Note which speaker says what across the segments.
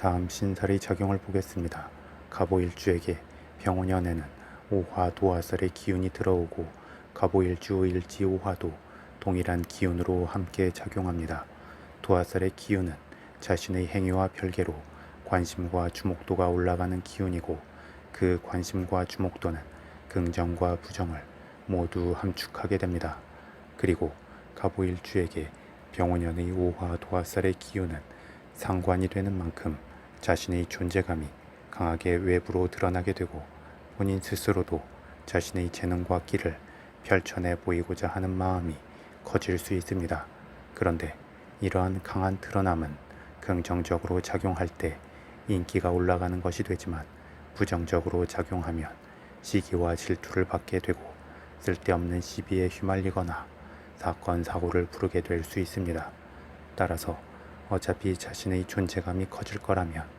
Speaker 1: 다음 신살의 작용을 보겠습니다. 갑오일주에게 병원연에는 오화 도화살의 기운이 들어오고 갑오일주 일지오화도 동일한 기운으로 함께 작용합니다. 도화살의 기운은 자신의 행위와 별개로 관심과 주목도가 올라가는 기운이고 그 관심과 주목도는 긍정과 부정을 모두 함축하게 됩니다. 그리고 갑오일주에게 병원연의 오화 도화살의 기운은 상관이 되는 만큼 자신의 존재감이 강하게 외부로 드러나게 되고 본인 스스로도 자신의 재능과 끼를 펼쳐내 보이고자 하는 마음이 커질 수 있습니다. 그런데 이러한 강한 드러남은 긍정적으로 작용할 때 인기가 올라가는 것이 되지만 부정적으로 작용하면 시기와 질투를 받게 되고 쓸데없는 시비에 휘말리거나 사건 사고를 부르게 될 수 있습니다. 따라서 어차피 자신의 존재감이 커질 거라면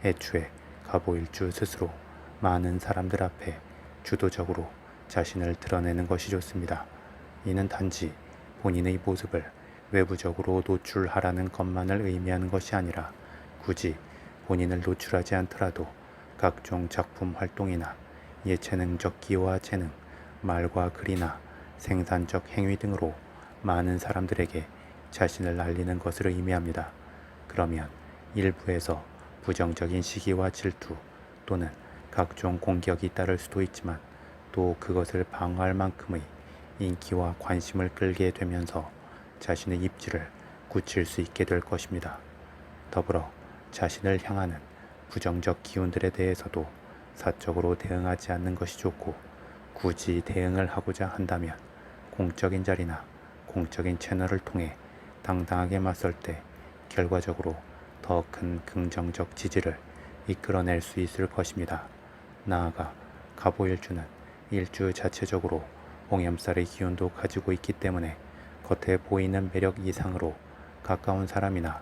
Speaker 1: 애초에 갑오일주 스스로 많은 사람들 앞에 주도적으로 자신을 드러내는 것이 좋습니다. 이는 단지 본인의 모습을 외부적으로 노출하라는 것만을 의미하는 것이 아니라 굳이 본인을 노출하지 않더라도 각종 작품 활동이나 예체능적 기여와 재능, 말과 글이나 생산적 행위 등으로 많은 사람들에게 자신을 알리는 것을 의미합니다. 그러면 일부에서 부정적인 시기와 질투 또는 각종 공격이 따를 수도 있지만 또 그것을 방어할 만큼의 인기와 관심을 끌게 되면서 자신의 입지를 굳힐 수 있게 될 것입니다. 더불어 자신을 향하는 부정적 기운들에 대해서도 사적으로 대응하지 않는 것이 좋고 굳이 대응을 하고자 한다면 공적인 자리나 공적인 채널을 통해 당당하게 맞설 때 결과적으로 더 큰 긍정적 지지를 이끌어낼 수 있을 것입니다. 나아가 갑오일주는 일주 자체적으로 홍염살의 기운도 가지고 있기 때문에 겉에 보이는 매력 이상으로 가까운 사람이나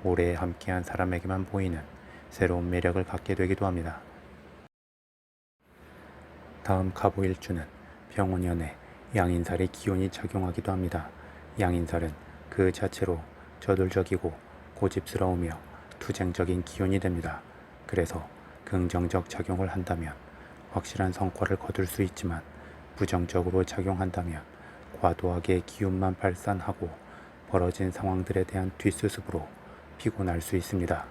Speaker 1: 오래 함께한 사람에게만 보이는 새로운 매력을 갖게 되기도 합니다. 다음 갑오일주는 병원연에 양인살의 기운이 작용하기도 합니다. 양인살은 그 자체로 저돌적이고 고집스러우며 투쟁적인 기운이 됩니다. 그래서 긍정적 작용을 한다면 확실한 성과를 거둘 수 있지만 부정적으로 작용한다면 과도하게 기운만 발산하고 벌어진 상황들에 대한 뒷수습으로 피곤할 수 있습니다.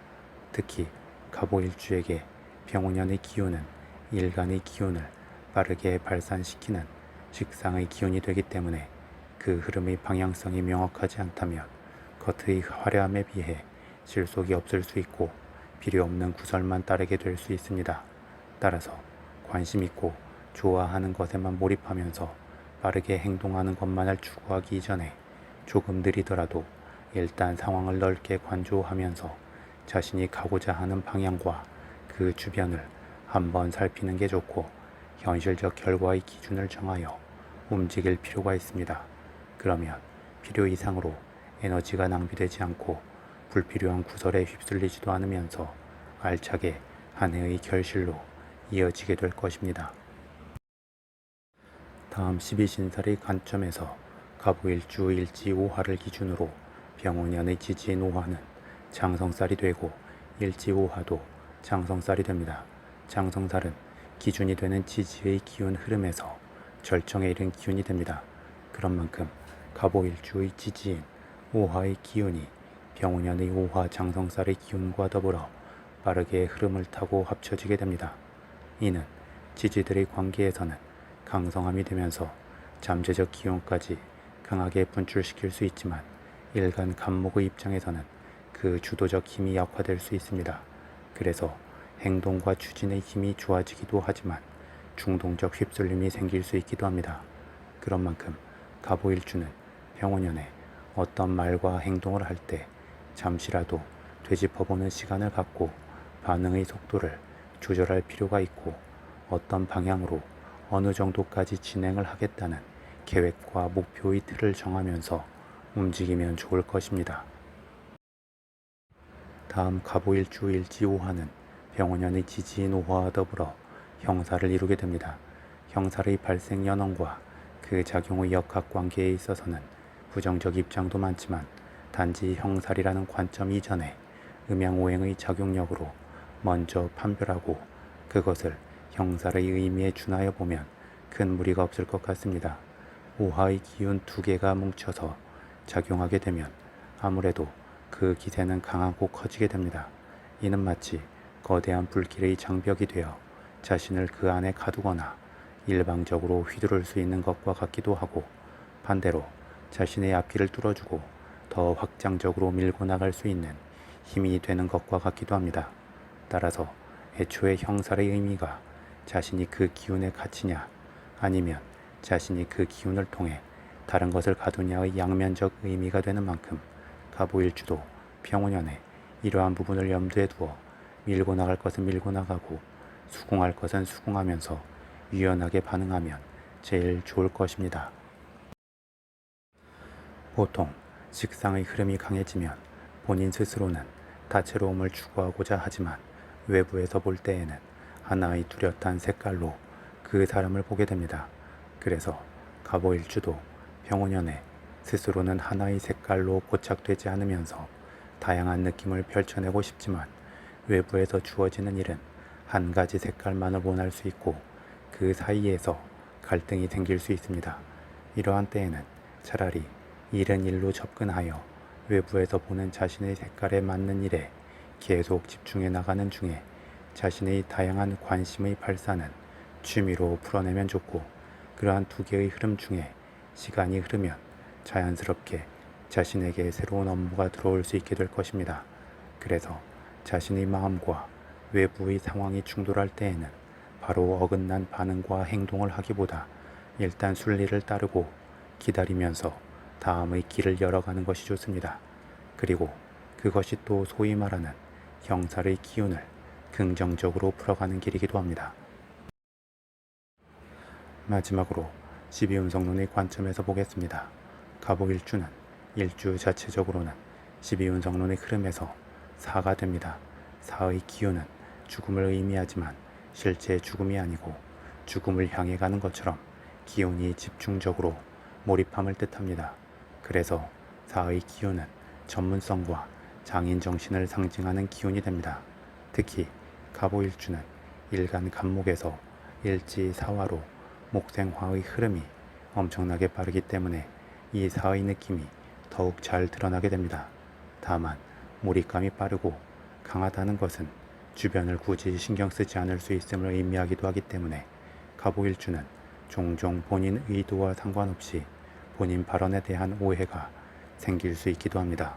Speaker 1: 특히 갑오일주에게 병원연의 기운은 일간의 기운을 빠르게 발산시키는 식상의 기운이 되기 때문에 그 흐름의 방향성이 명확하지 않다면 겉의 화려함에 비해 실속이 없을 수 있고 필요 없는 구설만 따르게 될 수 있습니다. 따라서 관심 있고 좋아하는 것에만 몰입하면서 빠르게 행동하는 것만을 추구하기 이전에 조금 느리더라도 일단 상황을 넓게 관조하면서 자신이 가고자 하는 방향과 그 주변을 한번 살피는 게 좋고 현실적 결과의 기준을 정하여 움직일 필요가 있습니다. 그러면 필요 이상으로 에너지가 낭비되지 않고 불필요한 구설에 휩쓸리지도 않으면서 알차게 한 해의 결실로 이어지게 될 것입니다. 다음 12신살의 관점에서 갑오일주 일지오화를 기준으로 병원연의 지지인 오화는 장성살이 되고 일지오화도 장성살이 됩니다. 장성살은 기준이 되는 지지의 기운 흐름에서 절정에 이른 기운이 됩니다. 그런 만큼 갑오일주의 지지인 오화의 기운이 병원연의 오화 장성살의 기운과 더불어 빠르게 흐름을 타고 합쳐지게 됩니다. 이는 지지들의 관계에서는 강성함이 되면서 잠재적 기운까지 강하게 분출시킬 수 있지만 일간 간목의 입장에서는 그 주도적 힘이 약화될 수 있습니다. 그래서 행동과 추진의 힘이 좋아지기도 하지만 중동적 휩쓸림이 생길 수 있기도 합니다. 그런 만큼 갑오일주는 병원연에 어떤 말과 행동을 할 때 잠시라도 되짚어보는 시간을 갖고 반응의 속도를 조절할 필요가 있고 어떤 방향으로 어느 정도까지 진행을 하겠다는 계획과 목표의 틀을 정하면서 움직이면 좋을 것입니다. 다음 갑오일주 일지오화는 병원연의 지지인 오화와 더불어 형사를 이루게 됩니다. 형사의 발생 연원과 그 작용의 역학관계에 있어서는 부정적 입장도 많지만 단지 형살이라는 관점 이전에 음양오행의 작용력으로 먼저 판별하고 그것을 형살의 의미에 준하여 보면 큰 무리가 없을 것 같습니다. 오화의 기운 두 개가 뭉쳐서 작용하게 되면 아무래도 그 기세는 강하고 커지게 됩니다. 이는 마치 거대한 불길의 장벽이 되어 자신을 그 안에 가두거나 일방적으로 휘두를 수 있는 것과 같기도 하고, 반대로 자신의 앞길을 뚫어주고 더 확장적으로 밀고 나갈 수 있는 힘이 되는 것과 같기도 합니다. 따라서 애초에 형살의 의미가 자신이 그 기운에 갇히냐 아니면 자신이 그 기운을 통해 다른 것을 가두냐의 양면적 의미가 되는 만큼 갑오일주도 평온년에 이러한 부분을 염두에 두어 밀고 나갈 것은 밀고 나가고 수긍할 것은 수긍하면서 유연하게 반응하면 제일 좋을 것입니다. 보통 식상의 흐름이 강해지면 본인 스스로는 다채로움을 추구하고자 하지만 외부에서 볼 때에는 하나의 뚜렷한 색깔로 그 사람을 보게 됩니다. 그래서 갑오일주도 병원연에 스스로는 하나의 색깔로 고착되지 않으면서 다양한 느낌을 펼쳐내고 싶지만 외부에서 주어지는 일은 한 가지 색깔만을 원할 수 있고 그 사이에서 갈등이 생길 수 있습니다. 이러한 때에는 차라리 일은 일로 접근하여 외부에서 보는 자신의 색깔에 맞는 일에 계속 집중해 나가는 중에 자신의 다양한 관심의 발산은 취미로 풀어내면 좋고, 그러한 두 개의 흐름 중에 시간이 흐르면 자연스럽게 자신에게 새로운 업무가 들어올 수 있게 될 것입니다. 그래서 자신의 마음과 외부의 상황이 충돌할 때에는 바로 어긋난 반응과 행동을 하기보다 일단 순리를 따르고 기다리면서 다음의 길을 열어가는 것이 좋습니다. 그리고 그것이 또 소위 말하는 형살의 기운을 긍정적으로 풀어가는 길이기도 합니다. 마지막으로 12운성론의 관점에서 보겠습니다. 갑오일주는 일주 자체적으로는 12운성론의 흐름에서 사가 됩니다. 사의 기운은 죽음을 의미하지만 실제 죽음이 아니고 죽음을 향해 가는 것처럼 기운이 집중적으로 몰입함을 뜻합니다. 그래서 사의 기운은 전문성과 장인정신을 상징하는 기운이 됩니다. 특히 갑오일주는 일간 간목에서 일지사화로 목생화의 흐름이 엄청나게 빠르기 때문에 이 사의 느낌이 더욱 잘 드러나게 됩니다. 다만 몰입감이 빠르고 강하다는 것은 주변을 굳이 신경 쓰지 않을 수 있음을 의미하기도 하기 때문에 갑오일주는 종종 본인 의도와 상관없이 본인 발언에 대한 오해가 생길 수 있기도 합니다.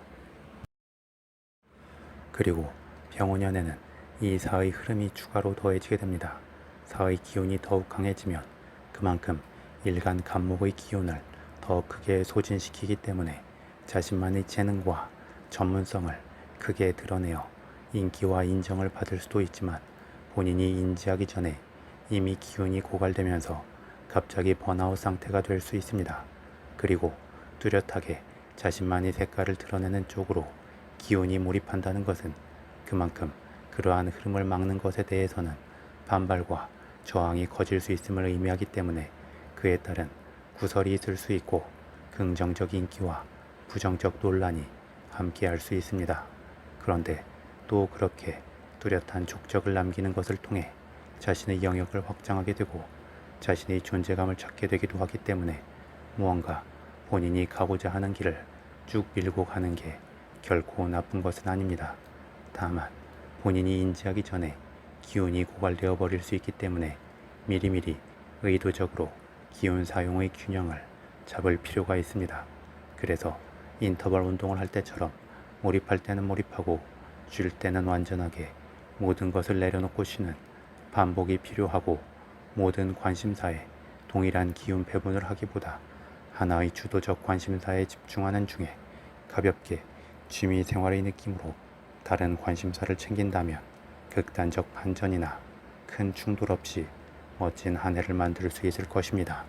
Speaker 1: 그리고 병원연에는 이 사의 흐름이 추가로 더해지게 됩니다. 사의 기운이 더욱 강해지면 그만큼 일간 간목의 기운을 더 크게 소진시키기 때문에 자신만의 재능과 전문성을 크게 드러내어 인기와 인정을 받을 수도 있지만 본인이 인지하기 전에 이미 기운이 고갈되면서 갑자기 번아웃 상태가 될 수 있습니다. 그리고 뚜렷하게 자신만의 색깔을 드러내는 쪽으로 기운이 몰입한다는 것은 그만큼 그러한 흐름을 막는 것에 대해서는 반발과 저항이 커질 수 있음을 의미하기 때문에 그에 따른 구설이 있을 수 있고 긍정적 인기와 부정적 논란이 함께할 수 있습니다. 그런데 또 그렇게 뚜렷한 족적을 남기는 것을 통해 자신의 영역을 확장하게 되고 자신의 존재감을 찾게 되기도 하기 때문에 무언가 본인이 가고자 하는 길을 쭉 밀고 가는 게 결코 나쁜 것은 아닙니다. 다만 본인이 인지하기 전에 기운이 고갈되어 버릴 수 있기 때문에 미리미리 의도적으로 기운 사용의 균형을 잡을 필요가 있습니다. 그래서 인터벌 운동을 할 때처럼 몰입할 때는 몰입하고 쉴 때는 완전하게 모든 것을 내려놓고 쉬는 반복이 필요하고, 모든 관심사에 동일한 기운 배분을 하기보다 하나의 주도적 관심사에 집중하는 중에 가볍게 취미 생활의 느낌으로 다른 관심사를 챙긴다면 극단적 반전이나 큰 충돌 없이 멋진 한 해를 만들 수 있을 것입니다.